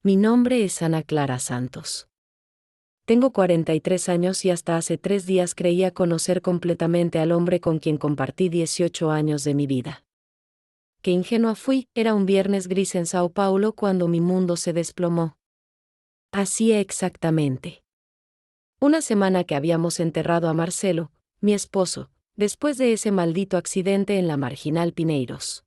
Mi nombre es Ana Clara Santos. Tengo 43 años y hasta hace 3 días creía conocer completamente al hombre con quien compartí 18 años de mi vida. Qué ingenua fui, era un viernes gris en Sao Paulo cuando mi mundo se desplomó. Hacía exactamente una semana que habíamos enterrado a Marcelo, mi esposo, después de ese maldito accidente en la Marginal Pinheiros.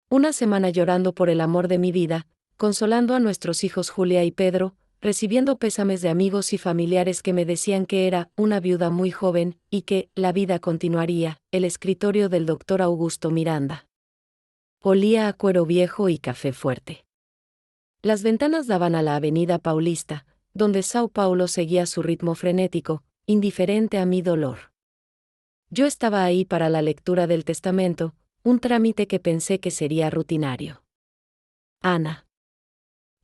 Una semana llorando por el amor de mi vida, consolando a nuestros hijos Julia y Pedro, recibiendo pésames de amigos y familiares que me decían que era una viuda muy joven y que la vida continuaría. El escritorio del doctor Augusto Miranda olía a cuero viejo y café fuerte. Las ventanas daban a la avenida Paulista, donde Sao Paulo seguía su ritmo frenético, indiferente a mi dolor. Yo estaba ahí para la lectura del testamento, un trámite que pensé que sería rutinario. Ana.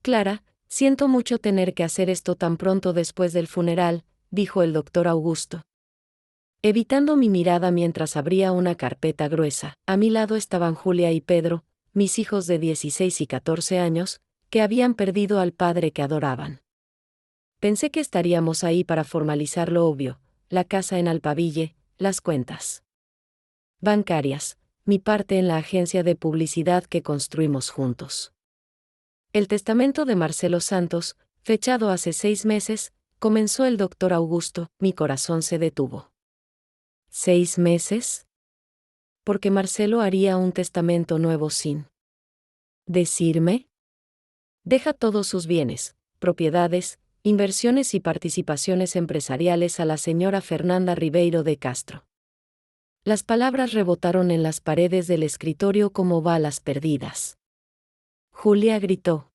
Clara, siento mucho tener que hacer esto tan pronto después del funeral, dijo el doctor Augusto, evitando mi mirada mientras abría una carpeta gruesa. A mi lado estaban Julia y Pedro, mis hijos de 16 y 14 años, que habían perdido al padre que adoraban. Pensé que estaríamos ahí para formalizar lo obvio, la casa en Alphaville, las cuentas bancarias, mi parte en la agencia de publicidad que construimos juntos. El testamento de Marcelo Santos, fechado hace 6 meses, comenzó el doctor Augusto, mi corazón se detuvo. ¿6 meses? Porque Marcelo haría un testamento nuevo sin decirme. Deja todos sus bienes, propiedades, inversiones y participaciones empresariales a la señora Fernanda Ribeiro de Castro. Las palabras rebotaron en las paredes del escritorio como balas perdidas. Julia gritó.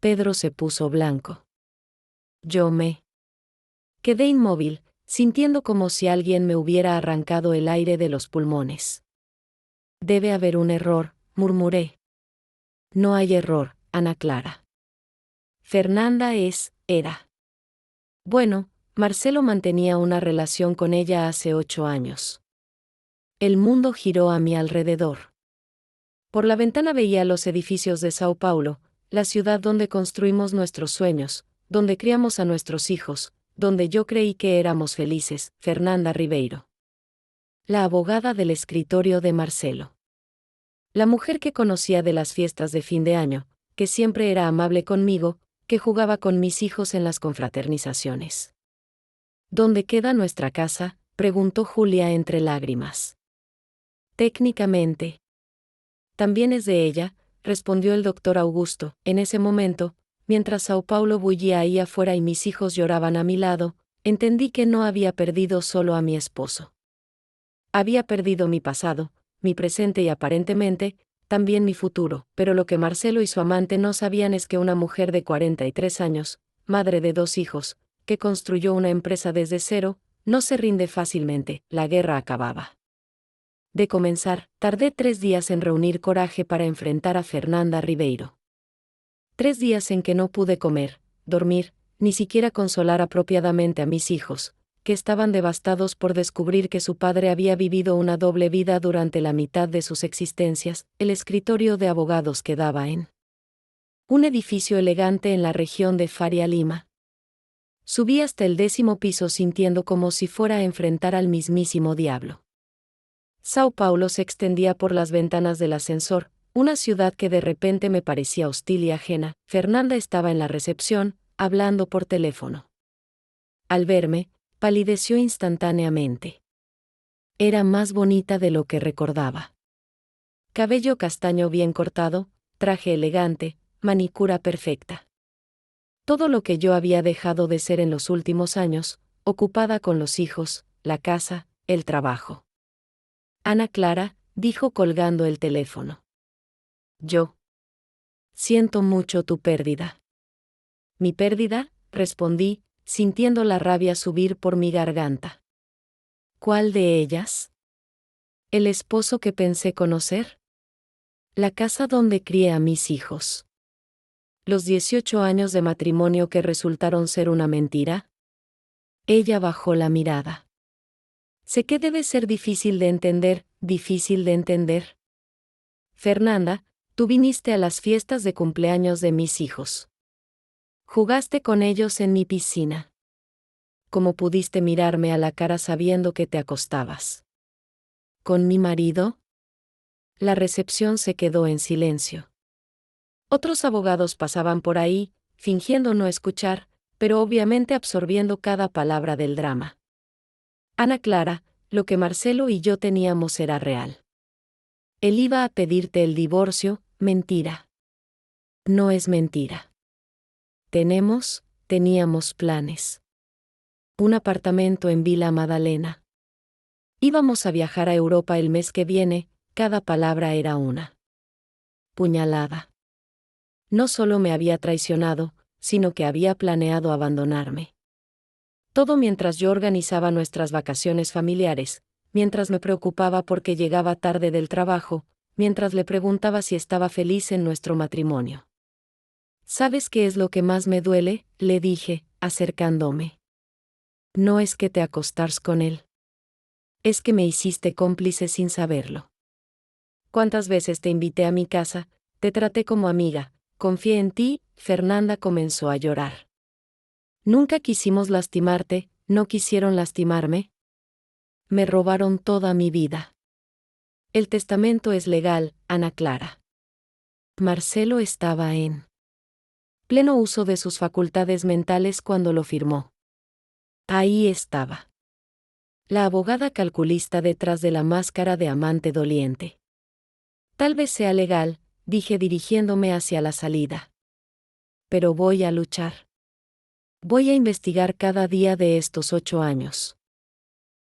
Pedro se puso blanco. Yo me quedé inmóvil, sintiendo como si alguien me hubiera arrancado el aire de los pulmones. Debe haber un error, murmuré. No hay error, Ana Clara. Fernanda era. Bueno, Marcelo mantenía una relación con ella hace 8 años. El mundo giró a mi alrededor. Por la ventana veía los edificios de Sao Paulo, la ciudad donde construimos nuestros sueños, donde criamos a nuestros hijos, donde yo creí que éramos felices. Fernanda Ribeiro. La abogada del escritorio de Marcelo. La mujer que conocía de las fiestas de fin de año, que siempre era amable conmigo, que jugaba con mis hijos en las confraternizaciones. ¿Dónde queda nuestra casa?, preguntó Julia entre lágrimas. Técnicamente. También es de ella, respondió el doctor Augusto. En ese momento, mientras Sao Paulo bullía ahí afuera y mis hijos lloraban a mi lado, entendí que no había perdido solo a mi esposo. Había perdido mi pasado, mi presente y aparentemente, también mi futuro, pero lo que Marcelo y su amante no sabían es que una mujer de 43 años, madre de 2 hijos, que construyó una empresa desde cero, no se rinde fácilmente. La guerra acababa de comenzar. Tardé 3 días en reunir coraje para enfrentar a Fernanda Ribeiro. 3 días en que no pude comer, dormir, ni siquiera consolar apropiadamente a mis hijos, que estaban devastados por descubrir que su padre había vivido una doble vida durante la mitad de sus existencias. El escritorio de abogados quedaba en un edificio elegante en la región de Faria Lima. Subí hasta el 10º piso sintiendo como si fuera a enfrentar al mismísimo diablo. Sao Paulo se extendía por las ventanas del ascensor, una ciudad que de repente me parecía hostil y ajena. Fernanda estaba en la recepción, hablando por teléfono. Al verme, palideció instantáneamente. Era más bonita de lo que recordaba. Cabello castaño bien cortado, traje elegante, manicura perfecta. Todo lo que yo había dejado de ser en los últimos años, ocupada con los hijos, la casa, el trabajo. Ana Clara, dijo colgando el teléfono. Yo. Siento mucho tu pérdida. ¿Mi pérdida?, respondí, sintiendo la rabia subir por mi garganta. ¿Cuál de ellas? ¿El esposo que pensé conocer? ¿La casa donde crié a mis hijos? ¿Los 18 años de matrimonio que resultaron ser una mentira? Ella bajó la mirada. Sé que debe ser difícil de entender. Fernanda, tú viniste a las fiestas de cumpleaños de mis hijos. Jugaste con ellos en mi piscina. ¿Cómo pudiste mirarme a la cara sabiendo que te acostabas con mi marido? La recepción se quedó en silencio. Otros abogados pasaban por ahí, fingiendo no escuchar, pero obviamente absorbiendo cada palabra del drama. Ana Clara, lo que Marcelo y yo teníamos era real. Él iba a pedirte el divorcio, mentira. No es mentira. Teníamos planes. Un apartamento en Vila Madalena. Íbamos a viajar a Europa el mes que viene, cada palabra era una puñalada. No solo me había traicionado, sino que había planeado abandonarme. Todo mientras yo organizaba nuestras vacaciones familiares, mientras me preocupaba porque llegaba tarde del trabajo, mientras le preguntaba si estaba feliz en nuestro matrimonio. ¿Sabes qué es lo que más me duele?, le dije, acercándome. No es que te acostars con él. Es que me hiciste cómplice sin saberlo. ¿Cuántas veces te invité a mi casa, te traté como amiga, confié en ti? Fernanda comenzó a llorar. Nunca quisimos lastimarte, ¿no quisieron lastimarme? Me robaron toda mi vida. El testamento es legal, Ana Clara. Marcelo estaba en pleno uso de sus facultades mentales cuando lo firmó. Ahí estaba. La abogada calculista detrás de la máscara de amante doliente. Tal vez sea legal, dije dirigiéndome hacia la salida. Pero voy a luchar. Voy a investigar cada día de estos 8 años.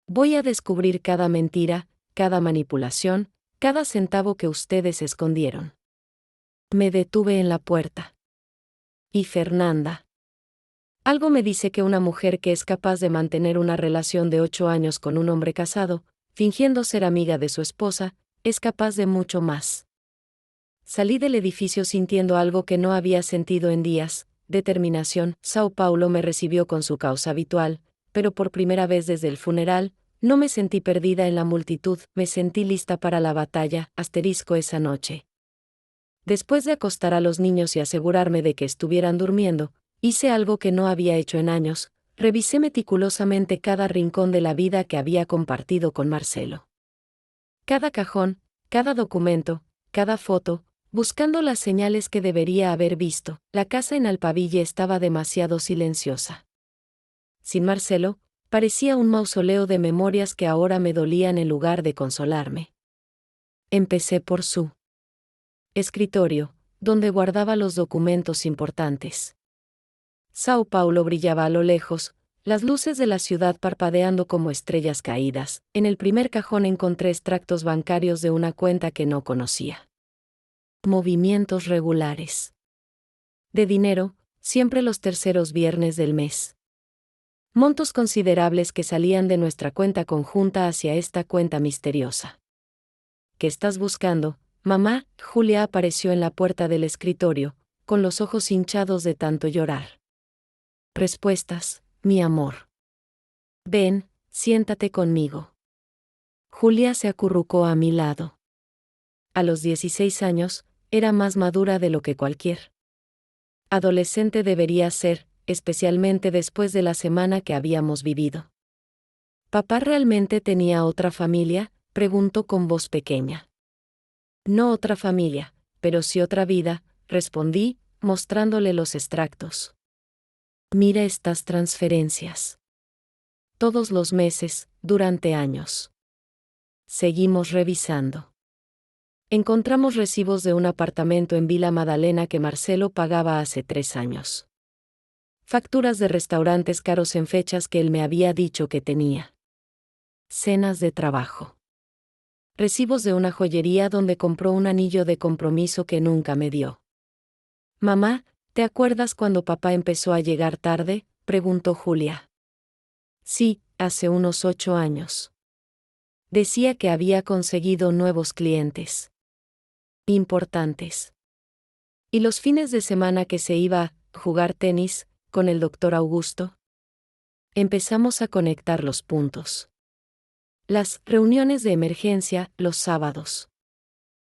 Voy a descubrir cada mentira, cada manipulación, cada centavo que ustedes escondieron. Me detuve en la puerta. Y Fernanda. Algo me dice que una mujer que es capaz de mantener una relación de 8 años con un hombre casado, fingiendo ser amiga de su esposa, es capaz de mucho más. Salí del edificio sintiendo algo que no había sentido en días, determinación. Sao Paulo me recibió con su causa habitual, pero por primera vez desde el funeral, no me sentí perdida en la multitud, me sentí lista para la batalla, esa noche. Después de acostar a los niños y asegurarme de que estuvieran durmiendo, hice algo que no había hecho en años, revisé meticulosamente cada rincón de la vida que había compartido con Marcelo. Cada cajón, cada documento, cada foto, buscando las señales que debería haber visto. La casa en Alphaville estaba demasiado silenciosa. Sin Marcelo, parecía un mausoleo de memorias que ahora me dolían en lugar de consolarme. Empecé por su escritorio, donde guardaba los documentos importantes. Sao Paulo brillaba a lo lejos, las luces de la ciudad parpadeando como estrellas caídas. En el primer cajón encontré extractos bancarios de una cuenta que no conocía. Movimientos regulares. De dinero, siempre los terceros viernes del mes. Montos considerables que salían de nuestra cuenta conjunta hacia esta cuenta misteriosa. ¿Qué estás buscando, mamá? Julia apareció en la puerta del escritorio, con los ojos hinchados de tanto llorar. Respuestas, mi amor. Ven, siéntate conmigo. Julia se acurrucó a mi lado. A los 16 años, era más madura de lo que cualquier adolescente debería ser, especialmente después de la semana que habíamos vivido. ¿Papá realmente tenía otra familia?, preguntó con voz pequeña. No otra familia, pero sí otra vida, respondí, mostrándole los extractos. Mira estas transferencias. Todos los meses, durante años. Seguimos revisando. Encontramos recibos de un apartamento en Vila Madalena que Marcelo pagaba hace 3 años. Facturas de restaurantes caros en fechas que él me había dicho que tenía. Cenas de trabajo. Recibos de una joyería donde compró un anillo de compromiso que nunca me dio. Mamá, ¿te acuerdas cuando papá empezó a llegar tarde?, preguntó Julia. Sí, hace unos 8 años. Decía que había conseguido nuevos clientes importantes. ¿Y los fines de semana que se iba a jugar tenis con el doctor Augusto? Empezamos a conectar los puntos. Las reuniones de emergencia los sábados.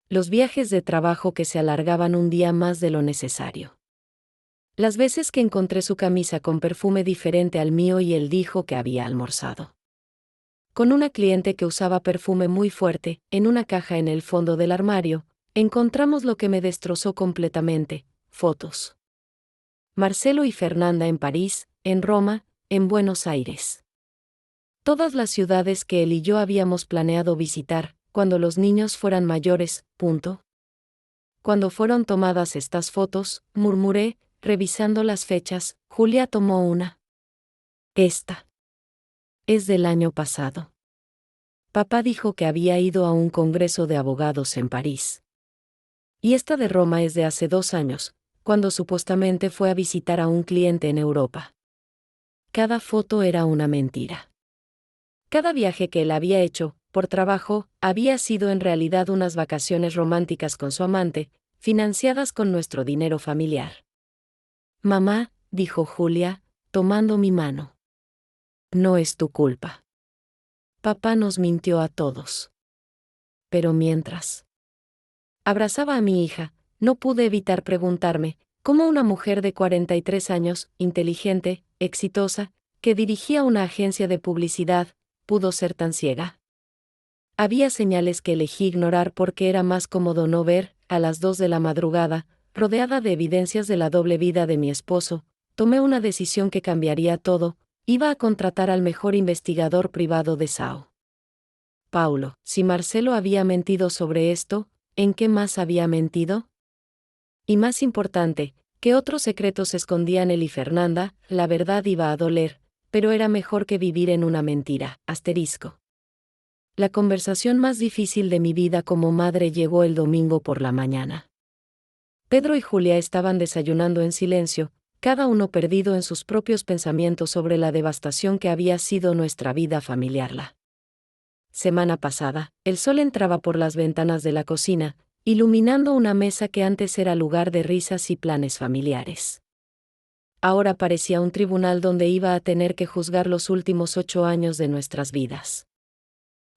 Los viajes de trabajo que se alargaban un día más de lo necesario. Las veces que encontré su camisa con perfume diferente al mío y él dijo que había almorzado con una cliente que usaba perfume muy fuerte, en una caja en el fondo del armario, encontramos lo que me destrozó completamente: fotos. Marcelo y Fernanda en París, en Roma, en Buenos Aires. Todas las ciudades que él y yo habíamos planeado visitar, cuando los niños fueran mayores, punto. Cuando fueron tomadas estas fotos, murmuré, revisando las fechas, Julia tomó una. Esta es del año pasado. Papá dijo que había ido a un congreso de abogados en París. Y esta de Roma es de hace 2 años, cuando supuestamente fue a visitar a un cliente en Europa. Cada foto era una mentira. Cada viaje que él había hecho, por trabajo, había sido en realidad unas vacaciones románticas con su amante, financiadas con nuestro dinero familiar. Mamá, dijo Julia, tomando mi mano. No es tu culpa. Papá nos mintió a todos. Pero mientras abrazaba a mi hija, no pude evitar preguntarme, ¿cómo una mujer de 43 años, inteligente, exitosa, que dirigía una agencia de publicidad, pudo ser tan ciega? Había señales que elegí ignorar porque era más cómodo no ver. A las 2 de la madrugada, rodeada de evidencias de la doble vida de mi esposo, tomé una decisión que cambiaría todo: iba a contratar al mejor investigador privado de Sao Paulo. Si Marcelo había mentido sobre esto, ¿en qué más había mentido? Y más importante, ¿qué otros secretos escondían él y Fernanda? La verdad iba a doler, pero era mejor que vivir en una mentira. Asterisco. La conversación más difícil de mi vida como madre llegó el domingo por la mañana. Pedro y Julia estaban desayunando en silencio, cada uno perdido en sus propios pensamientos sobre la devastación que había sido nuestra vida familiar. La semana pasada, el sol entraba por las ventanas de la cocina, iluminando una mesa que antes era lugar de risas y planes familiares. Ahora parecía un tribunal donde iba a tener que juzgar los últimos 8 años de nuestras vidas.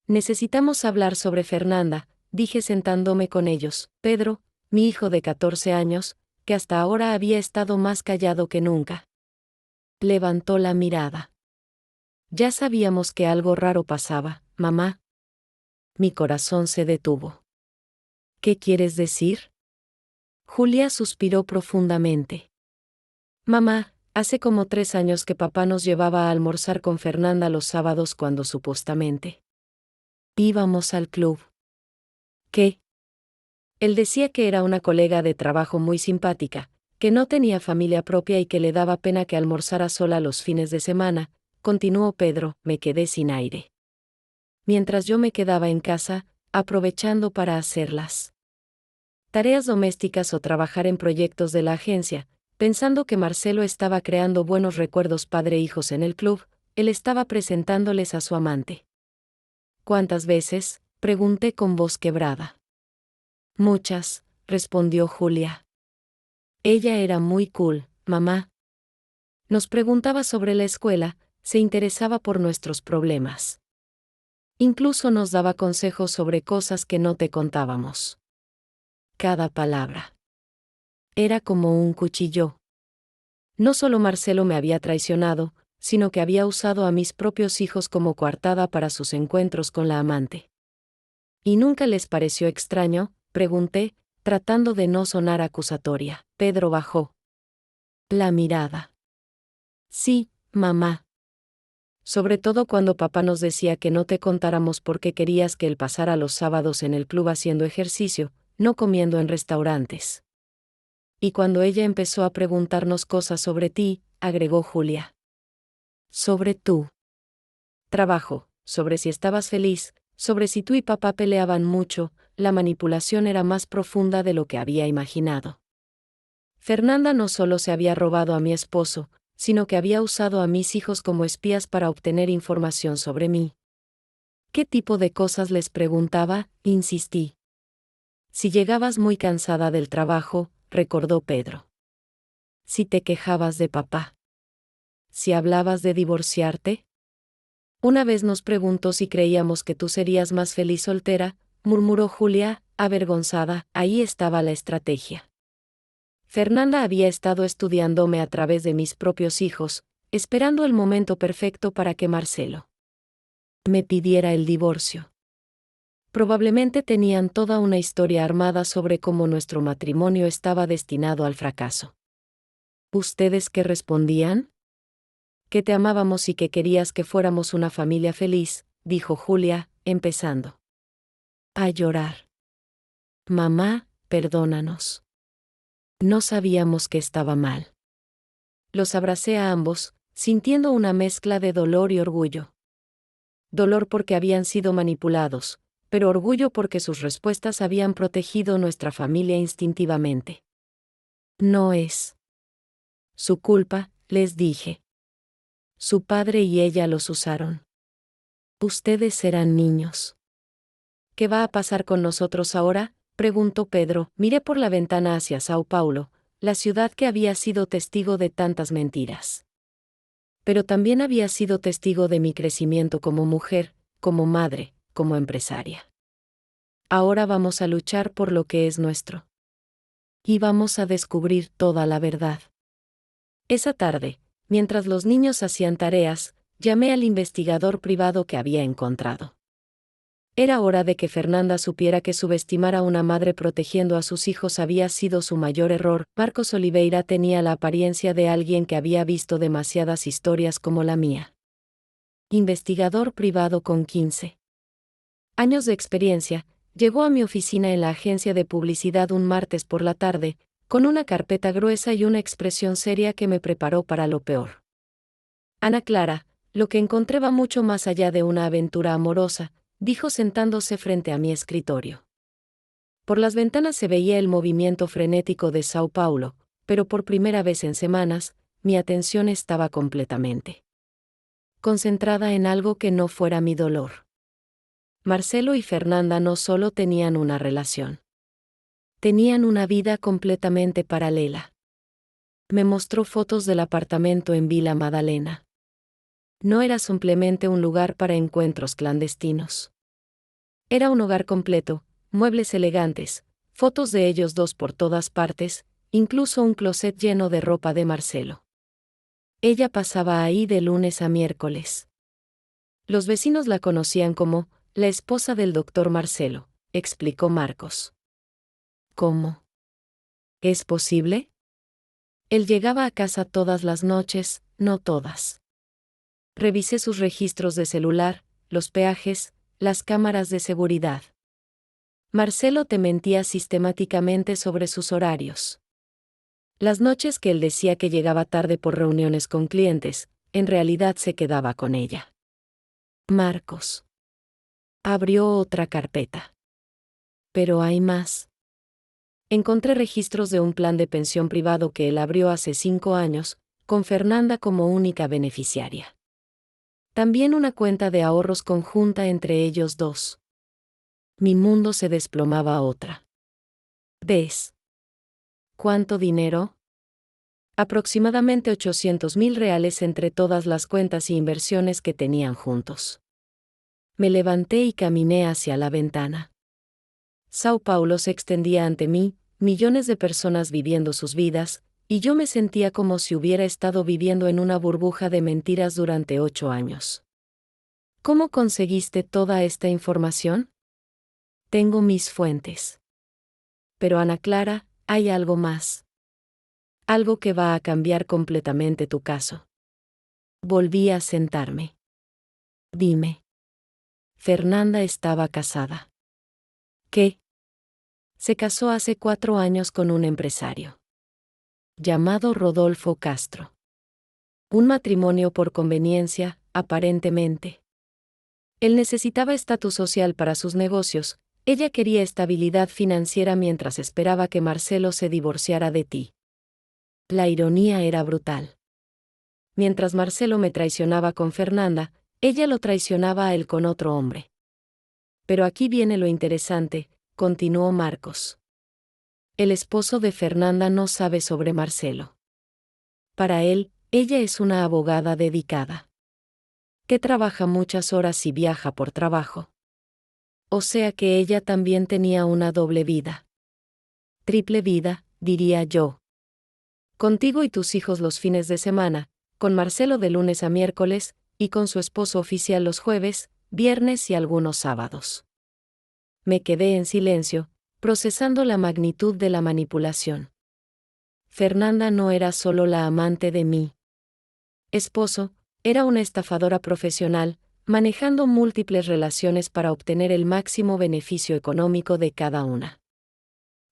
Necesitamos hablar sobre Fernanda, dije sentándome con ellos. Pedro, mi hijo de 14 años, que hasta ahora había estado más callado que nunca, levantó la mirada. Ya sabíamos que algo raro pasaba, mamá. Mi corazón se detuvo. ¿Qué quieres decir? Julia suspiró profundamente. Mamá, hace como 3 años que papá nos llevaba a almorzar con Fernanda los sábados cuando supuestamente íbamos al club. ¿Qué? Él decía que era una colega de trabajo muy simpática, que no tenía familia propia y que le daba pena que almorzara sola los fines de semana, continuó Pedro. Me quedé sin aire. Mientras yo me quedaba en casa, aprovechando para hacer las tareas domésticas o trabajar en proyectos de la agencia, pensando que Marcelo estaba creando buenos recuerdos padre-hijos en el club, él estaba presentándoles a su amante. ¿Cuántas veces?, pregunté con voz quebrada. Muchas, respondió Julia. Ella era muy cool, mamá. Nos preguntaba sobre la escuela, se interesaba por nuestros problemas. Incluso nos daba consejos sobre cosas que no te contábamos. Cada palabra era como un cuchillo. No solo Marcelo me había traicionado, sino que había usado a mis propios hijos como coartada para sus encuentros con la amante. ¿Y nunca les pareció extraño?, pregunté, tratando de no sonar acusatoria. Pedro bajó la mirada. Sí, mamá. Sobre todo cuando papá nos decía que no te contáramos por qué querías que él pasara los sábados en el club haciendo ejercicio, no comiendo en restaurantes. Y cuando ella empezó a preguntarnos cosas sobre ti, agregó Julia. Sobre tu trabajo, sobre si estabas feliz, sobre si tú y papá peleaban mucho. La manipulación era más profunda de lo que había imaginado. Fernanda no solo se había robado a mi esposo, sino que había usado a mis hijos como espías para obtener información sobre mí. ¿Qué tipo de cosas les preguntaba?, insistí. Si llegabas muy cansada del trabajo, recordó Pedro. Si te quejabas de papá. Si hablabas de divorciarte. Una vez nos preguntó si creíamos que tú serías más feliz soltera, murmuró Julia, avergonzada. Ahí estaba la estrategia. Fernanda había estado estudiándome a través de mis propios hijos, esperando el momento perfecto para que Marcelo me pidiera el divorcio. Probablemente tenían toda una historia armada sobre cómo nuestro matrimonio estaba destinado al fracaso. ¿Ustedes qué respondían? Que te amábamos y que querías que fuéramos una familia feliz, dijo Julia, empezando a llorar. Mamá, perdónanos. No sabíamos que estaba mal. Los abracé a ambos, sintiendo una mezcla de dolor y orgullo. Dolor porque habían sido manipulados, pero orgullo porque sus respuestas habían protegido nuestra familia instintivamente. No es su culpa, les dije. Su padre y ella los usaron. Ustedes eran niños. ¿Qué va a pasar con nosotros ahora?, preguntó Pedro. Miré por la ventana hacia Sao Paulo, la ciudad que había sido testigo de tantas mentiras. Pero también había sido testigo de mi crecimiento como mujer, como madre, como empresaria. Ahora vamos a luchar por lo que es nuestro. Y vamos a descubrir toda la verdad. Esa tarde, mientras los niños hacían tareas, llamé al investigador privado que había encontrado. Era hora de que Fernanda supiera que subestimar a una madre protegiendo a sus hijos había sido su mayor error. Marcos Oliveira tenía la apariencia de alguien que había visto demasiadas historias como la mía. Investigador privado con 15 años de experiencia, llegó a mi oficina en la agencia de publicidad un martes por la tarde, con una carpeta gruesa y una expresión seria que me preparó para lo peor. Ana Clara, lo que encontré va mucho más allá de una aventura amorosa, dijo sentándose frente a mi escritorio. Por las ventanas se veía el movimiento frenético de Sao Paulo, pero por primera vez en semanas, mi atención estaba completamente concentrada en algo que no fuera mi dolor. Marcelo y Fernanda no solo tenían una relación. Tenían una vida completamente paralela. Me mostró fotos del apartamento en Vila Madalena. No era simplemente un lugar para encuentros clandestinos. Era un hogar completo, muebles elegantes, fotos de ellos dos por todas partes, incluso un closet lleno de ropa de Marcelo. Ella pasaba ahí de lunes a miércoles. Los vecinos la conocían como la esposa del doctor Marcelo, explicó Marcos. ¿Cómo? ¿Es posible? Él llegaba a casa todas las noches, no todas. Revisé sus registros de celular, los peajes, las cámaras de seguridad. Marcelo te mentía sistemáticamente sobre sus horarios. Las noches que él decía que llegaba tarde por reuniones con clientes, en realidad se quedaba con ella. Marcos abrió otra carpeta. Pero hay más. Encontré registros de un plan de pensión privado que él abrió hace 5 años, con Fernanda como única beneficiaria. También una cuenta de ahorros conjunta entre ellos dos. Mi mundo se desplomaba a otra. ¿Ves? ¿Cuánto dinero? Aproximadamente 800.000 reales entre todas las cuentas y inversiones que tenían juntos. Me levanté y caminé hacia la ventana. Sao Paulo se extendía ante mí, millones de personas viviendo sus vidas, y yo me sentía como si hubiera estado viviendo en una burbuja de mentiras durante 8 años. ¿Cómo conseguiste toda esta información? Tengo mis fuentes. Pero Ana Clara, hay algo más. Algo que va a cambiar completamente tu caso. Volví a sentarme. Dime. Fernanda estaba casada. ¿Qué? Se casó hace 4 años con un empresario llamado Rodolfo Castro. Un matrimonio por conveniencia, aparentemente. Él necesitaba estatus social para sus negocios, ella quería estabilidad financiera mientras esperaba que Marcelo se divorciara de ti. La ironía era brutal. Mientras Marcelo me traicionaba con Fernanda, ella lo traicionaba a él con otro hombre. Pero aquí viene lo interesante, continuó Marcos. El esposo de Fernanda no sabe sobre Marcelo. Para él, ella es una abogada dedicada. Que trabaja muchas horas y viaja por trabajo. O sea que ella también tenía una doble vida. Triple vida, diría yo. Contigo y tus hijos los fines de semana, con Marcelo de lunes a miércoles, y con su esposo oficial los jueves, viernes y algunos sábados. Me quedé en silencio, procesando la magnitud de la manipulación. Fernanda no era solo la amante de mi esposo, era una estafadora profesional, manejando múltiples relaciones para obtener el máximo beneficio económico de cada una.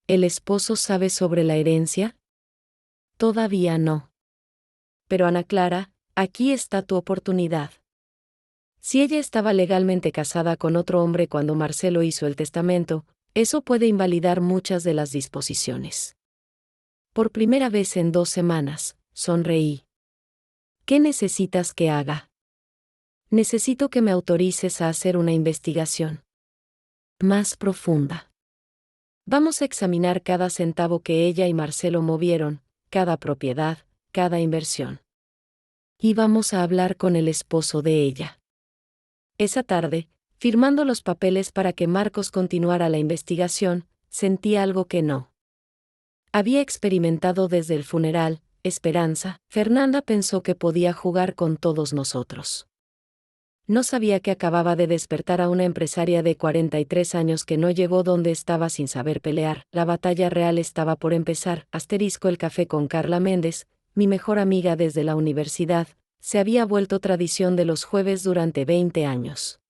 ¿El esposo sabe sobre la herencia? Todavía no. Pero Ana Clara, aquí está tu oportunidad. Si ella estaba legalmente casada con otro hombre cuando Marcelo hizo el testamento, eso puede invalidar muchas de las disposiciones. Por primera vez en 2 semanas, sonreí. ¿Qué necesitas que haga? Necesito que me autorices a hacer una investigación más profunda. Vamos a examinar cada centavo que ella y Marcelo movieron, cada propiedad, cada inversión. Y vamos a hablar con el esposo de ella. Esa tarde, firmando los papeles para que Marcos continuara la investigación, sentí algo que no había experimentado desde el funeral: esperanza. Fernanda pensó que podía jugar con todos nosotros. No sabía que acababa de despertar a una empresaria de 43 años que no llegó donde estaba sin saber pelear. La batalla real estaba por empezar. El café con Carla Méndez, mi mejor amiga desde la universidad, se había vuelto tradición de los jueves durante 20 años.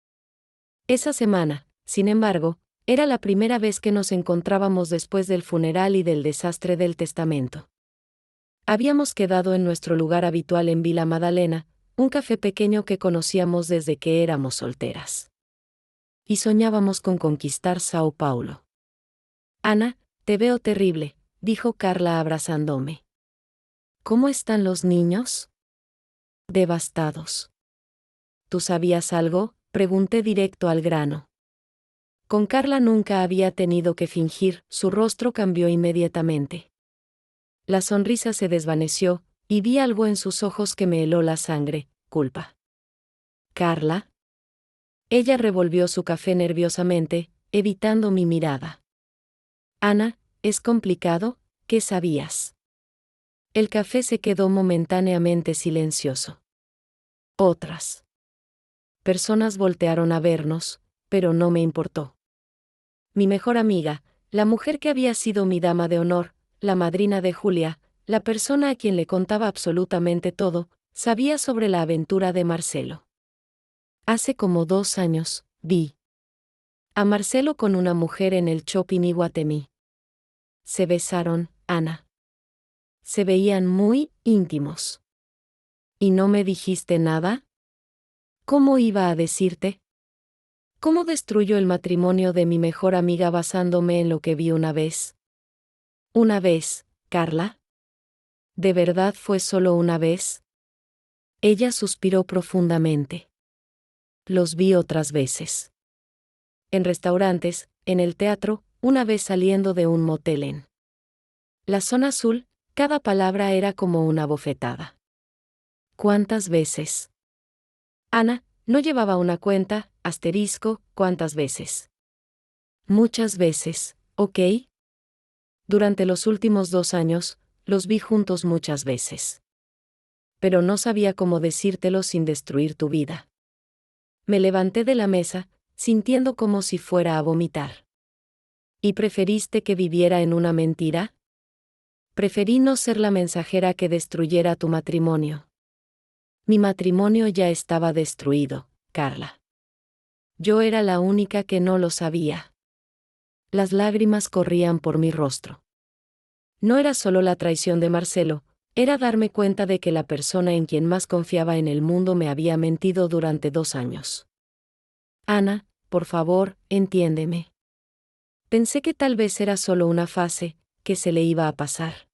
Esa semana, sin embargo, era la primera vez que nos encontrábamos después del funeral y del desastre del testamento. Habíamos quedado en nuestro lugar habitual en Vila Madalena, un café pequeño que conocíamos desde que éramos solteras. Y soñábamos con conquistar Sao Paulo. Ana, te veo terrible, dijo Carla abrazándome. ¿Cómo están los niños? Devastados. ¿Tú sabías algo?, pregunté directo al grano. Con Carla nunca había tenido que fingir, su rostro cambió inmediatamente. La sonrisa se desvaneció, y vi algo en sus ojos que me heló la sangre: culpa. ¿Carla? Ella revolvió su café nerviosamente, evitando mi mirada. Ana, ¿es complicado? ¿Qué sabías? El café se quedó momentáneamente silencioso. Otras personas voltearon a vernos, pero no me importó. Mi mejor amiga, la mujer que había sido mi dama de honor, la madrina de Julia, la persona a quien le contaba absolutamente todo, sabía sobre la aventura de Marcelo. Hace como 2 años, vi a Marcelo con una mujer en el shopping Iguatemi. Se besaron, Ana. Se veían muy íntimos. ¿Y no me dijiste nada? ¿Cómo iba a decirte? ¿Cómo destruyó el matrimonio de mi mejor amiga basándome en lo que vi una vez? ¿Una vez, Carla? ¿De verdad fue solo una vez? Ella suspiró profundamente. Los vi otras veces. En restaurantes, en el teatro, una vez saliendo de un motel en la zona azul. Cada palabra era como una bofetada. ¿Cuántas veces? Ana, no llevaba una cuenta, ¿cuántas veces? Muchas veces, ¿ok? Durante los últimos 2 años, los vi juntos muchas veces. Pero no sabía cómo decírtelo sin destruir tu vida. Me levanté de la mesa, sintiendo como si fuera a vomitar. ¿Y preferiste que viviera en una mentira? Preferí no ser la mensajera que destruyera tu matrimonio. Mi matrimonio ya estaba destruido, Carla. Yo era la única que no lo sabía. Las lágrimas corrían por mi rostro. No era solo la traición de Marcelo, era darme cuenta de que la persona en quien más confiaba en el mundo me había mentido durante 2 años. Ana, por favor, entiéndeme. Pensé que tal vez era solo una fase, que se le iba a pasar.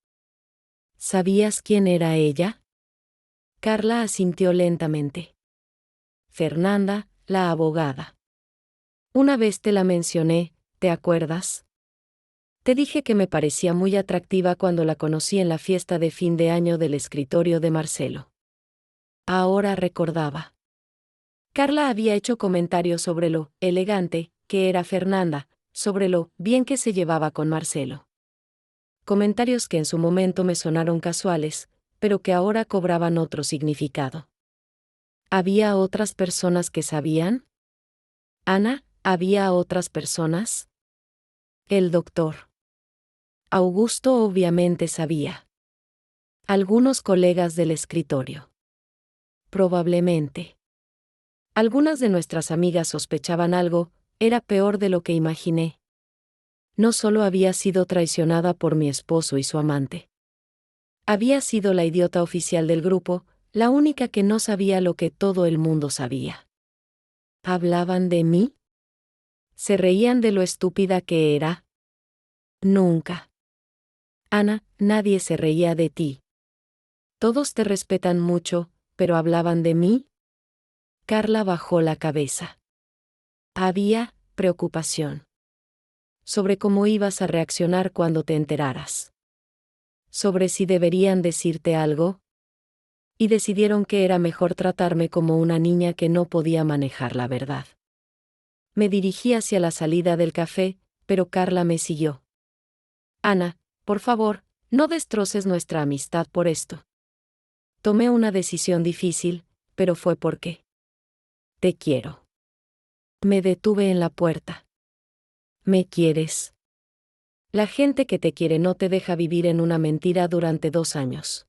¿Sabías quién era ella? Carla asintió lentamente. Fernanda, la abogada. Una vez te la mencioné, ¿te acuerdas? Te dije que me parecía muy atractiva cuando la conocí en la fiesta de fin de año del escritorio de Marcelo. Ahora recordaba. Carla había hecho comentarios sobre lo elegante que era Fernanda, sobre lo bien que se llevaba con Marcelo. Comentarios que en su momento me sonaron casuales, pero que ahora cobraban otro significado. ¿Había otras personas que sabían? Ana, ¿había otras personas? El doctor Augusto obviamente sabía. Algunos colegas del escritorio. Probablemente. Algunas de nuestras amigas sospechaban algo, era peor de lo que imaginé. No solo había sido traicionada por mi esposo y su amante. Había sido la idiota oficial del grupo, la única que no sabía lo que todo el mundo sabía. ¿Hablaban de mí? ¿Se reían de lo estúpida que era? Nunca. Ana, nadie se reía de ti. Todos te respetan mucho, pero ¿hablaban de mí? Carla bajó la cabeza. Había preocupación sobre cómo ibas a reaccionar cuando te enteraras. Sobre si deberían decirte algo. Y decidieron que era mejor tratarme como una niña que no podía manejar la verdad. Me dirigí hacia la salida del café, pero Carla me siguió. Ana, por favor, no destroces nuestra amistad por esto. Tomé una decisión difícil, pero fue porque te quiero. Me detuve en la puerta. ¿Me quieres? La gente que te quiere no te deja vivir en una mentira durante 2 años.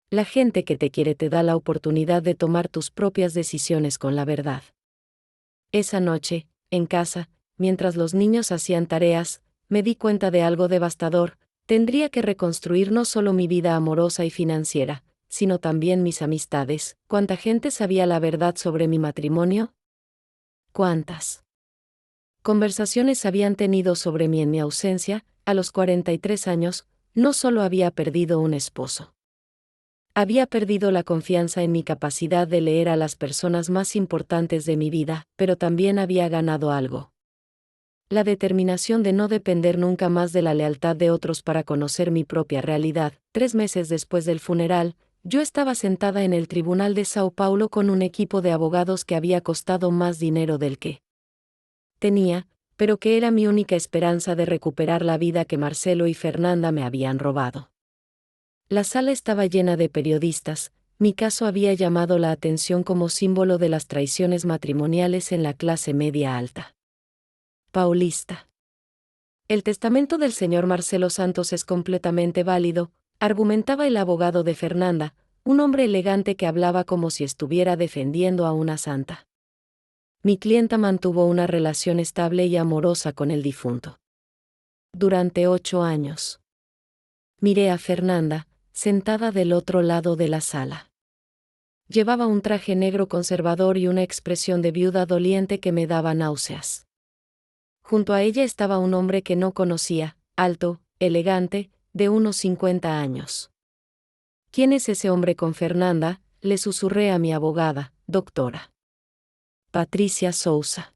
La gente que te quiere te da la oportunidad de tomar tus propias decisiones con la verdad. Esa noche, en casa, mientras los niños hacían tareas, me di cuenta de algo devastador: tendría que reconstruir no solo mi vida amorosa y financiera, sino también mis amistades. ¿Cuánta gente sabía la verdad sobre mi matrimonio? ¿Cuántas conversaciones habían tenido sobre mí en mi ausencia? A los 43 años, no solo había perdido un esposo. Había perdido la confianza en mi capacidad de leer a las personas más importantes de mi vida, pero también había ganado algo. La determinación de no depender nunca más de la lealtad de otros para conocer mi propia realidad. 3 meses después del funeral, yo estaba sentada en el tribunal de Sao Paulo con un equipo de abogados que había costado más dinero del que tenía, pero que era mi única esperanza de recuperar la vida que Marcelo y Fernanda me habían robado. La sala estaba llena de periodistas. Mi caso había llamado la atención como símbolo de las traiciones matrimoniales en la clase media alta paulista. El testamento del señor Marcelo Santos es completamente válido, argumentaba el abogado de Fernanda, un hombre elegante que hablaba como si estuviera defendiendo a una santa. Mi clienta mantuvo una relación estable y amorosa con el difunto durante 8 años. Miré a Fernanda, sentada del otro lado de la sala. Llevaba un traje negro conservador y una expresión de viuda doliente que me daba náuseas. Junto a ella estaba un hombre que no conocía, alto, elegante, de unos 50 años. ¿Quién es ese hombre con Fernanda?, le susurré a mi abogada, doctora Patricia Sousa.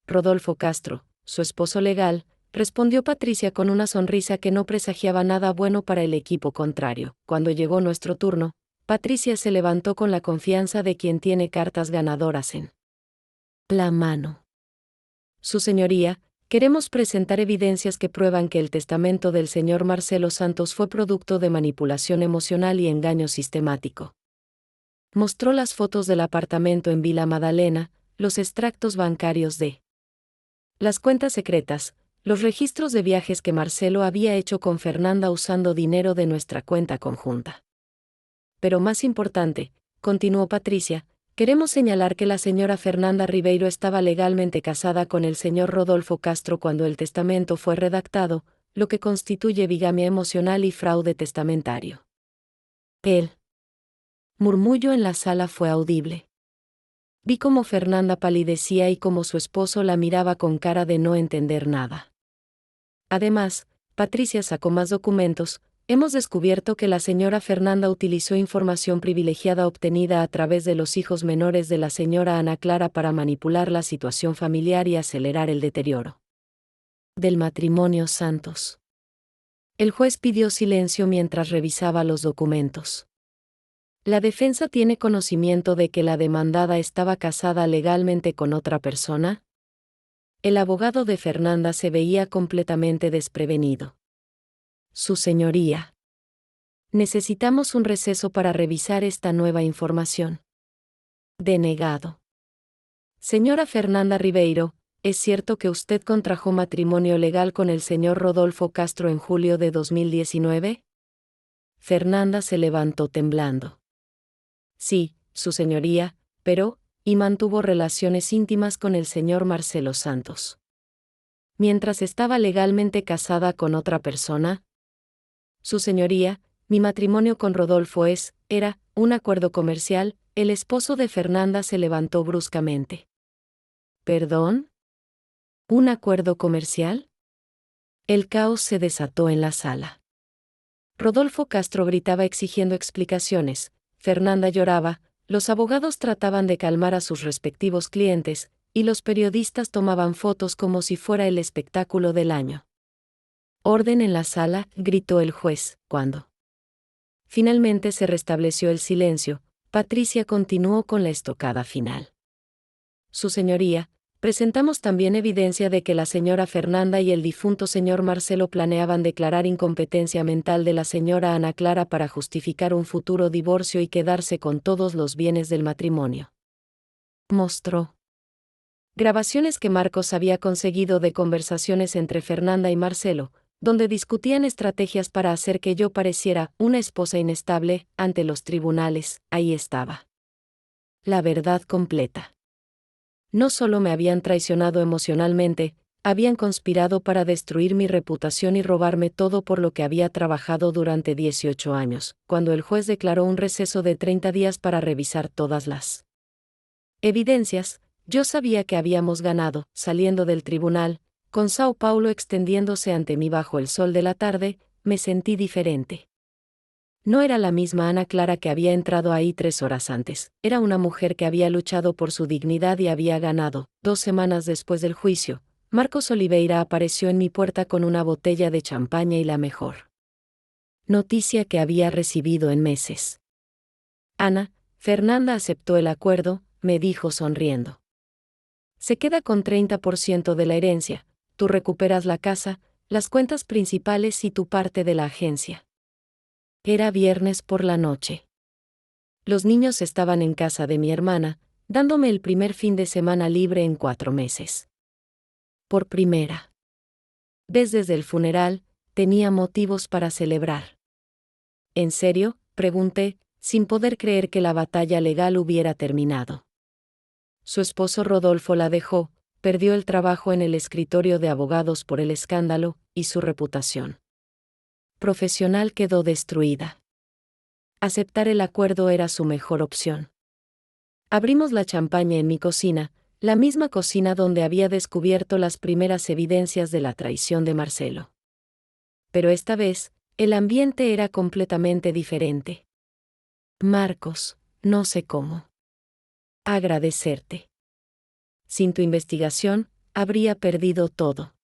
Rodolfo Castro, su esposo legal, respondió Patricia con una sonrisa que no presagiaba nada bueno para el equipo contrario. Cuando llegó nuestro turno, Patricia se levantó con la confianza de quien tiene cartas ganadoras en la mano. Su señoría, queremos presentar evidencias que prueban que el testamento del señor Marcelo Santos fue producto de manipulación emocional y engaño sistemático. Mostró las fotos del apartamento en Vila Madalena, los extractos bancarios de las cuentas secretas, los registros de viajes que Marcelo había hecho con Fernanda usando dinero de nuestra cuenta conjunta. Pero más importante, continuó Patricia, queremos señalar que la señora Fernanda Ribeiro estaba legalmente casada con el señor Rodolfo Castro cuando el testamento fue redactado, lo que constituye bigamia emocional y fraude testamentario. El murmullo en la sala fue audible. Vi cómo Fernanda palidecía y cómo su esposo la miraba con cara de no entender nada. Además, Patricia sacó más documentos. Hemos descubierto que la señora Fernanda utilizó información privilegiada obtenida a través de los hijos menores de la señora Ana Clara para manipular la situación familiar y acelerar el deterioro del matrimonio Santos. El juez pidió silencio mientras revisaba los documentos. ¿La defensa tiene conocimiento de que la demandada estaba casada legalmente con otra persona? El abogado de Fernanda se veía completamente desprevenido. Su señoría. Necesitamos un receso para revisar esta nueva información. Denegado. Señora Fernanda Ribeiro, ¿es cierto que usted contrajo matrimonio legal con el señor Rodolfo Castro en julio de 2019? Fernanda se levantó temblando. Sí, su señoría, pero, y mantuvo relaciones íntimas con el señor Marcelo Santos. Mientras estaba legalmente casada con otra persona. Su señoría, mi matrimonio con Rodolfo era, un acuerdo comercial. El esposo de Fernanda se levantó bruscamente. ¿Perdón? ¿Un acuerdo comercial? El caos se desató en la sala. Rodolfo Castro gritaba exigiendo explicaciones, Fernanda lloraba, los abogados trataban de calmar a sus respectivos clientes, y los periodistas tomaban fotos como si fuera el espectáculo del año. Orden en la sala, gritó el juez, cuando finalmente se restableció el silencio, Patricia continuó con la estocada final. Su señoría, presentamos también evidencia de que la señora Fernanda y el difunto señor Marcelo planeaban declarar incompetencia mental de la señora Ana Clara para justificar un futuro divorcio y quedarse con todos los bienes del matrimonio. Mostró grabaciones que Marcos había conseguido de conversaciones entre Fernanda y Marcelo, donde discutían estrategias para hacer que yo pareciera una esposa inestable ante los tribunales. Ahí estaba la verdad completa. No solo me habían traicionado emocionalmente, habían conspirado para destruir mi reputación y robarme todo por lo que había trabajado durante 18 años, cuando el juez declaró un receso de 30 días para revisar todas las evidencias. Yo sabía que habíamos ganado. Saliendo del tribunal, con Sao Paulo extendiéndose ante mí bajo el sol de la tarde, me sentí diferente. No era la misma Ana Clara que había entrado ahí 3 horas antes, era una mujer que había luchado por su dignidad y había ganado. 2 semanas después del juicio, Marcos Oliveira apareció en mi puerta con una botella de champaña y la mejor noticia que había recibido en meses. Ana, Fernanda aceptó el acuerdo, me dijo sonriendo. Se queda con 30% de la herencia, tú recuperas la casa, las cuentas principales y tu parte de la agencia. Era viernes por la noche. Los niños estaban en casa de mi hermana, dándome el primer fin de semana libre en 4 meses. Por primera vez desde el funeral, tenía motivos para celebrar. ¿En serio?, pregunté, sin poder creer que la batalla legal hubiera terminado. Su esposo Rodolfo la dejó, perdió el trabajo en el escritorio de abogados por el escándalo, y su reputación profesional quedó destruida. Aceptar el acuerdo era su mejor opción. Abrimos la champaña en mi cocina, la misma cocina donde había descubierto las primeras evidencias de la traición de Marcelo. Pero esta vez, el ambiente era completamente diferente. Marcos, no sé cómo agradecerte. Sin tu investigación, habría perdido todo.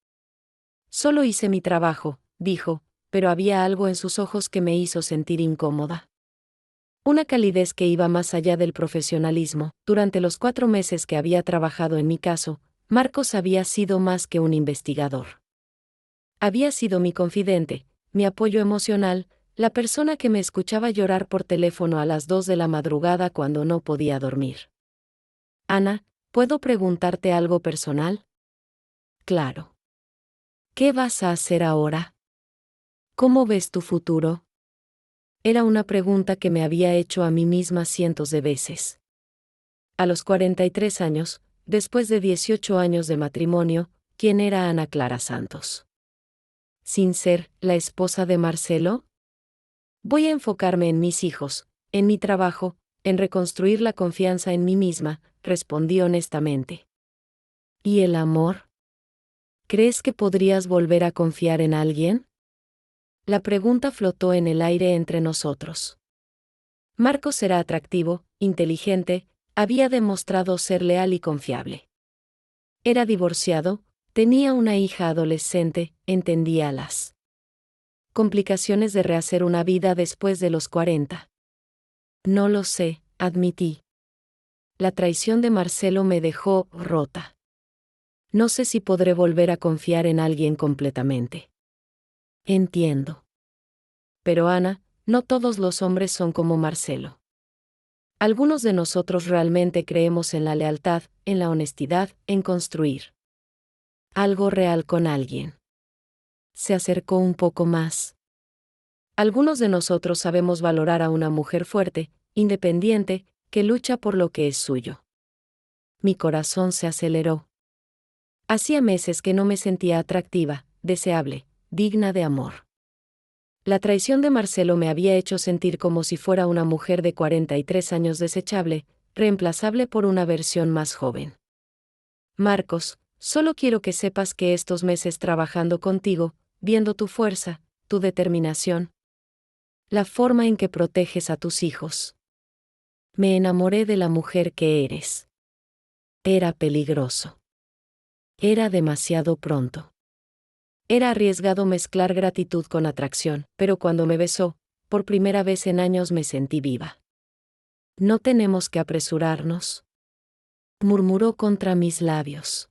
Solo hice mi trabajo, dijo, pero había algo en sus ojos que me hizo sentir incómoda. Una calidez que iba más allá del profesionalismo. Durante los 4 meses que había trabajado en mi caso, Marcos había sido más que un investigador. Había sido mi confidente, mi apoyo emocional, la persona que me escuchaba llorar por teléfono a las 2 de la madrugada cuando no podía dormir. Ana, ¿puedo preguntarte algo personal? Claro. ¿Qué vas a hacer ahora? ¿Cómo ves tu futuro? Era una pregunta que me había hecho a mí misma cientos de veces. A los 43 años, después de 18 años de matrimonio, ¿quién era Ana Clara Santos? ¿Sin ser la esposa de Marcelo? Voy a enfocarme en mis hijos, en mi trabajo, en reconstruir la confianza en mí misma, respondí honestamente. ¿Y el amor? ¿Crees que podrías volver a confiar en alguien? La pregunta flotó en el aire entre nosotros. Marcos era atractivo, inteligente, había demostrado ser leal y confiable. Era divorciado, tenía una hija adolescente, entendía las complicaciones de rehacer una vida después de los 40. No lo sé, admití. La traición de Marcelo me dejó rota. No sé si podré volver a confiar en alguien completamente. Entiendo. Pero Ana, no todos los hombres son como Marcelo. Algunos de nosotros realmente creemos en la lealtad, en la honestidad, en construir algo real con alguien. Se acercó un poco más. Algunos de nosotros sabemos valorar a una mujer fuerte, independiente, que lucha por lo que es suyo. Mi corazón se aceleró. Hacía meses que no me sentía atractiva, deseable, digna de amor. La traición de Marcelo me había hecho sentir como si fuera una mujer de 43 años desechable, reemplazable por una versión más joven. Marcos, solo quiero que sepas que estos meses trabajando contigo, viendo tu fuerza, tu determinación, la forma en que proteges a tus hijos, me enamoré de la mujer que eres. Era peligroso. Era demasiado pronto. Era arriesgado mezclar gratitud con atracción, pero cuando me besó, por primera vez en años me sentí viva. No tenemos que apresurarnos, murmuró contra mis labios.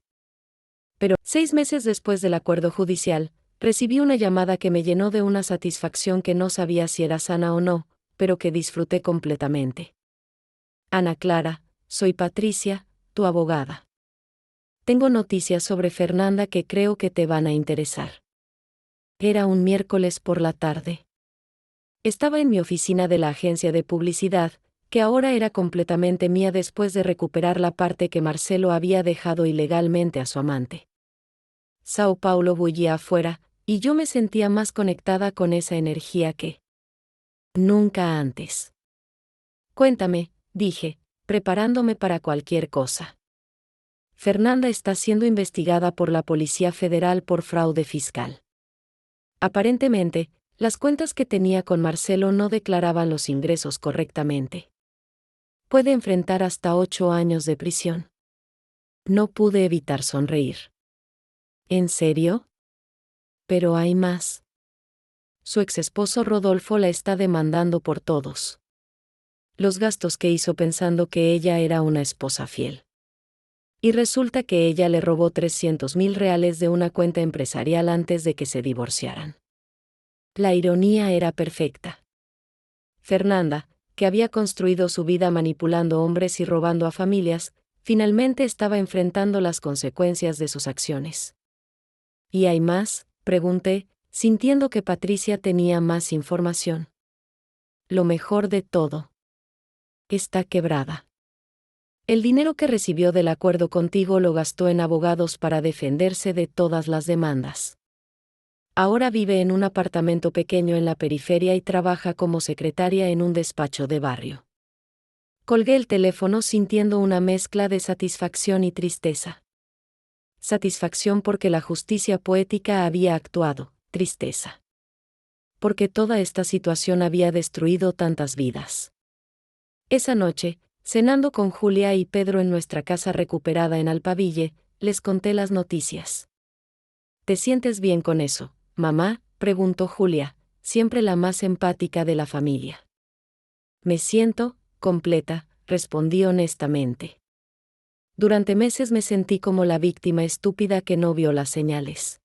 Pero, 6 meses después del acuerdo judicial, recibí una llamada que me llenó de una satisfacción que no sabía si era sana o no, pero que disfruté completamente. Ana Clara, soy Patricia, tu abogada. Tengo noticias sobre Fernanda que creo que te van a interesar. Era un miércoles por la tarde. Estaba en mi oficina de la agencia de publicidad, que ahora era completamente mía después de recuperar la parte que Marcelo había dejado ilegalmente a su amante. Sao Paulo bullía afuera, y yo me sentía más conectada con esa energía que nunca antes. Cuéntame, dije, preparándome para cualquier cosa. Fernanda está siendo investigada por la Policía Federal por fraude fiscal. Aparentemente, las cuentas que tenía con Marcelo no declaraban los ingresos correctamente. Puede enfrentar hasta 8 años de prisión. No pude evitar sonreír. ¿En serio? Pero hay más. Su exesposo Rodolfo la está demandando por todos los gastos que hizo pensando que ella era una esposa fiel. Y resulta que ella le robó 300,000 reales de una cuenta empresarial antes de que se divorciaran. La ironía era perfecta. Fernanda, que había construido su vida manipulando hombres y robando a familias, finalmente estaba enfrentando las consecuencias de sus acciones. ¿Y hay más?, pregunté, sintiendo que Patricia tenía más información. Lo mejor de todo. Está quebrada. El dinero que recibió del acuerdo contigo lo gastó en abogados para defenderse de todas las demandas. Ahora vive en un apartamento pequeño en la periferia y trabaja como secretaria en un despacho de barrio. Colgué el teléfono sintiendo una mezcla de satisfacción y tristeza. Satisfacción porque la justicia poética había actuado, tristeza porque toda esta situación había destruido tantas vidas. Esa noche, cenando con Julia y Pedro en nuestra casa recuperada en Alphaville, les conté las noticias. ¿Te sientes bien con eso, mamá?, preguntó Julia, siempre la más empática de la familia. Me siento completa, respondí honestamente. Durante meses me sentí como la víctima estúpida que no vio las señales.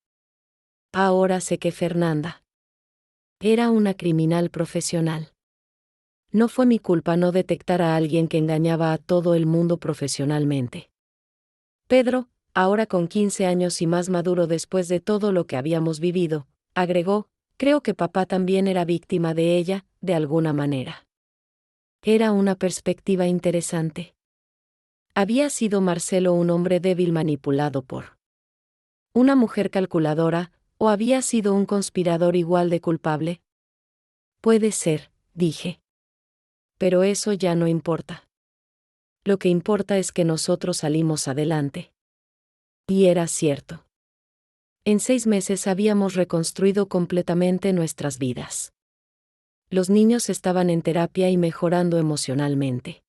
Ahora sé que Fernanda era una criminal profesional. No fue mi culpa no detectar a alguien que engañaba a todo el mundo profesionalmente. Pedro, ahora con 15 años y más maduro después de todo lo que habíamos vivido, agregó, creo que papá también era víctima de ella, de alguna manera. Era una perspectiva interesante. ¿Había sido Marcelo un hombre débil manipulado por una mujer calculadora, o había sido un conspirador igual de culpable? Puede ser, dije. Pero eso ya no importa. Lo que importa es que nosotros salimos adelante. Y era cierto. En 6 meses habíamos reconstruido completamente nuestras vidas. Los niños estaban en terapia y mejorando emocionalmente.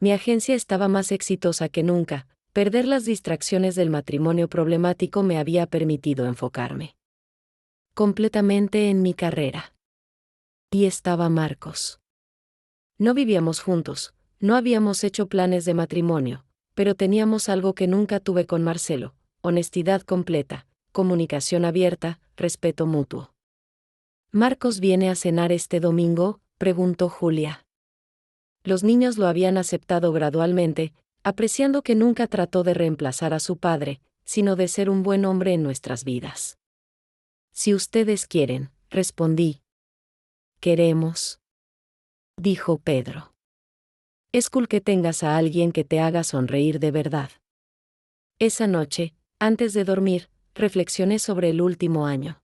Mi agencia estaba más exitosa que nunca, perder las distracciones del matrimonio problemático me había permitido enfocarme completamente en mi carrera. Y estaba Marcos. No vivíamos juntos, no habíamos hecho planes de matrimonio, pero teníamos algo que nunca tuve con Marcelo: honestidad completa, comunicación abierta, respeto mutuo. ¿Marcos viene a cenar este domingo?, preguntó Julia. Los niños lo habían aceptado gradualmente, apreciando que nunca trató de reemplazar a su padre, sino de ser un buen hombre en nuestras vidas. Si ustedes quieren, respondí. Queremos, dijo Pedro. Es cool que tengas a alguien que te haga sonreír de verdad. Esa noche, antes de dormir, reflexioné sobre el último año.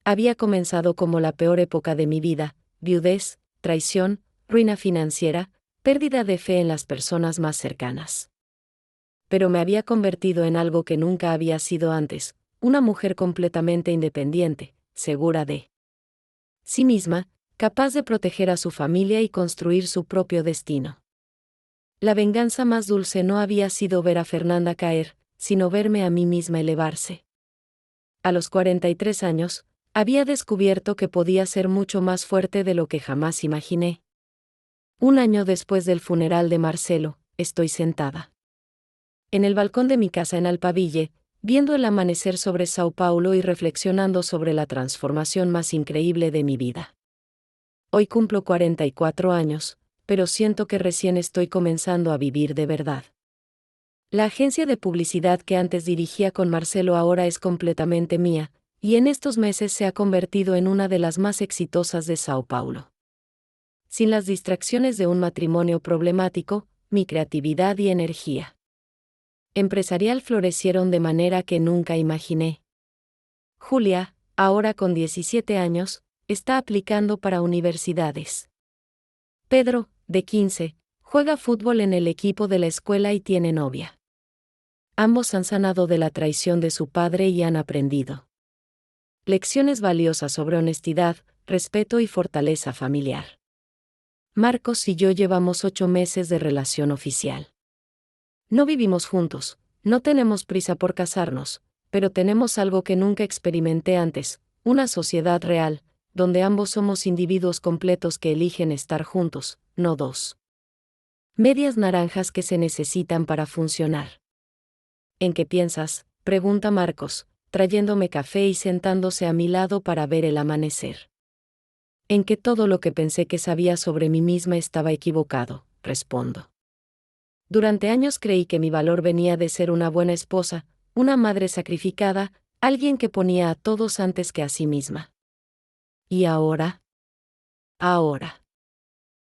Había comenzado como la peor época de mi vida: viudez, traición, ruina financiera, pérdida de fe en las personas más cercanas. Pero me había convertido en algo que nunca había sido antes: una mujer completamente independiente, segura de sí misma, capaz de proteger a su familia y construir su propio destino. La venganza más dulce no había sido ver a Fernanda caer, sino verme a mí misma elevarse. A los 43 años, había descubierto que podía ser mucho más fuerte de lo que jamás imaginé. Un año después del funeral de Marcelo, estoy sentada en el balcón de mi casa en Alphaville, viendo el amanecer sobre Sao Paulo y reflexionando sobre la transformación más increíble de mi vida. Hoy cumplo 44 años, pero siento que recién estoy comenzando a vivir de verdad. La agencia de publicidad que antes dirigía con Marcelo ahora es completamente mía, y en estos meses se ha convertido en una de las más exitosas de Sao Paulo. Sin las distracciones de un matrimonio problemático, mi creatividad y energía empresarial florecieron de manera que nunca imaginé. Julia, ahora con 17 años, está aplicando para universidades. Pedro, de 15, juega fútbol en el equipo de la escuela y tiene novia. Ambos han sanado de la traición de su padre y han aprendido lecciones valiosas sobre honestidad, respeto y fortaleza familiar. Marcos y yo llevamos 8 meses de relación oficial. No vivimos juntos, no tenemos prisa por casarnos, pero tenemos algo que nunca experimenté antes: una sociedad real, donde ambos somos individuos completos que eligen estar juntos, no dos medias naranjas que se necesitan para funcionar. ¿En qué piensas?, pregunta Marcos, trayéndome café y sentándose a mi lado para ver el amanecer. En que todo lo que pensé que sabía sobre mí misma estaba equivocado, respondo. Durante años creí que mi valor venía de ser una buena esposa, una madre sacrificada, alguien que ponía a todos antes que a sí misma. ¿Y ahora?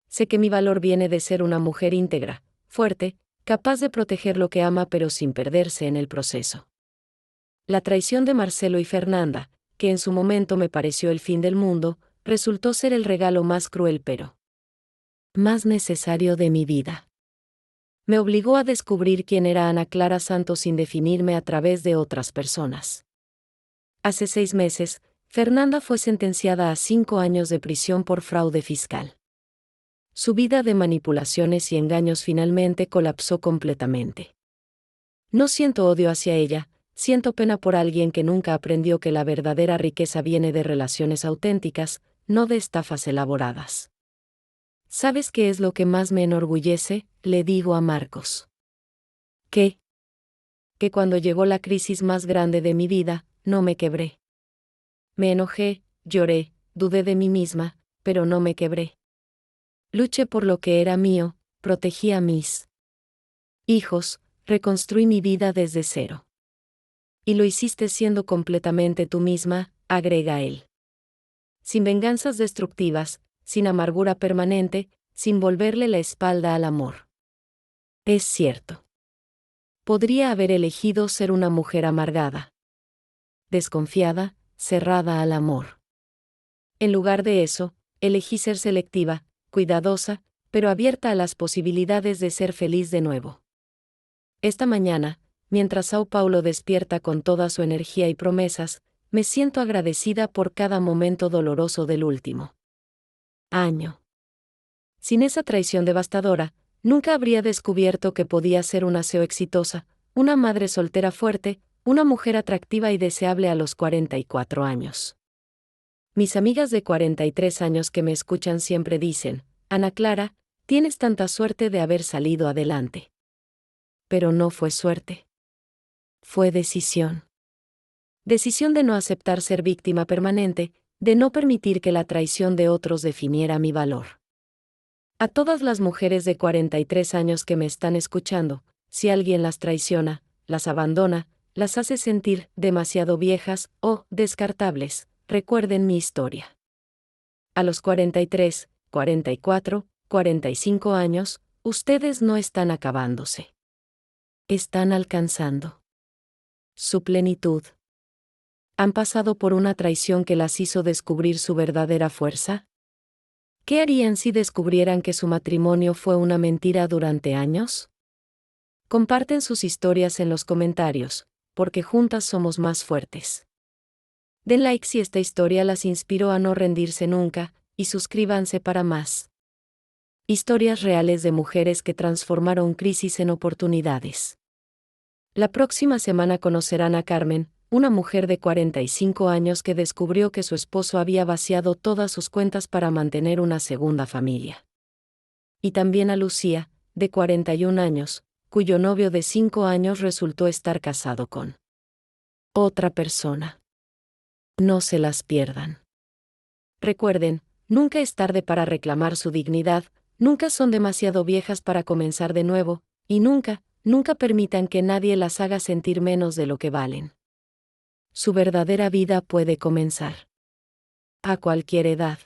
Sé que mi valor viene de ser una mujer íntegra, fuerte, capaz de proteger lo que ama pero sin perderse en el proceso. La traición de Marcelo y Fernanda, que en su momento me pareció el fin del mundo, resultó ser el regalo más cruel pero más necesario de mi vida. Me obligó a descubrir quién era Ana Clara Santos sin definirme a través de otras personas. Hace 6 meses, Fernanda fue sentenciada a 5 años de prisión por fraude fiscal. Su vida de manipulaciones y engaños finalmente colapsó completamente. No siento odio hacia ella, siento pena por alguien que nunca aprendió que la verdadera riqueza viene de relaciones auténticas, no de estafas elaboradas. ¿Sabes qué es lo que más me enorgullece?, le digo a Marcos. ¿Qué? Que cuando llegó la crisis más grande de mi vida, no me quebré. Me enojé, lloré, dudé de mí misma, pero no me quebré. Luché por lo que era mío, protegí a mis hijos, reconstruí mi vida desde cero. Y lo hiciste siendo completamente tú misma, agrega él. Sin venganzas destructivas, sin amargura permanente, sin volverle la espalda al amor. Es cierto. Podría haber elegido ser una mujer amargada, desconfiada, cerrada al amor. En lugar de eso, elegí ser selectiva, cuidadosa, pero abierta a las posibilidades de ser feliz de nuevo. Esta mañana, mientras Sao Paulo despierta con toda su energía y promesas, me siento agradecida por cada momento doloroso del último año. Sin esa traición devastadora, nunca habría descubierto que podía ser una CEO exitosa, una madre soltera fuerte, una mujer atractiva y deseable a los 44 años. Mis amigas de 43 años que me escuchan siempre dicen: Ana Clara, tienes tanta suerte de haber salido adelante. Pero no fue suerte. Fue decisión. Decisión de no aceptar ser víctima permanente, de no permitir que la traición de otros definiera mi valor. A todas las mujeres de 43 años que me están escuchando, si alguien las traiciona, las abandona, las hace sentir demasiado viejas o descartables, recuerden mi historia. A los 43, 44, 45 años, ustedes no están acabándose. Están alcanzando su plenitud. ¿Han pasado por una traición que las hizo descubrir su verdadera fuerza? ¿Qué harían si descubrieran que su matrimonio fue una mentira durante años? Comparten sus historias en los comentarios, porque juntas somos más fuertes. Den like si esta historia las inspiró a no rendirse nunca, y suscríbanse para más historias reales de mujeres que transformaron crisis en oportunidades. La próxima semana conocerán a Carmen, una mujer de 45 años que descubrió que su esposo había vaciado todas sus cuentas para mantener una segunda familia. Y también a Lucía, de 41 años, cuyo novio de 5 años resultó estar casado con otra persona. No se las pierdan. Recuerden, nunca es tarde para reclamar su dignidad, nunca son demasiado viejas para comenzar de nuevo, y nunca, nunca permitan que nadie las haga sentir menos de lo que valen. Su verdadera vida puede comenzar a cualquier edad.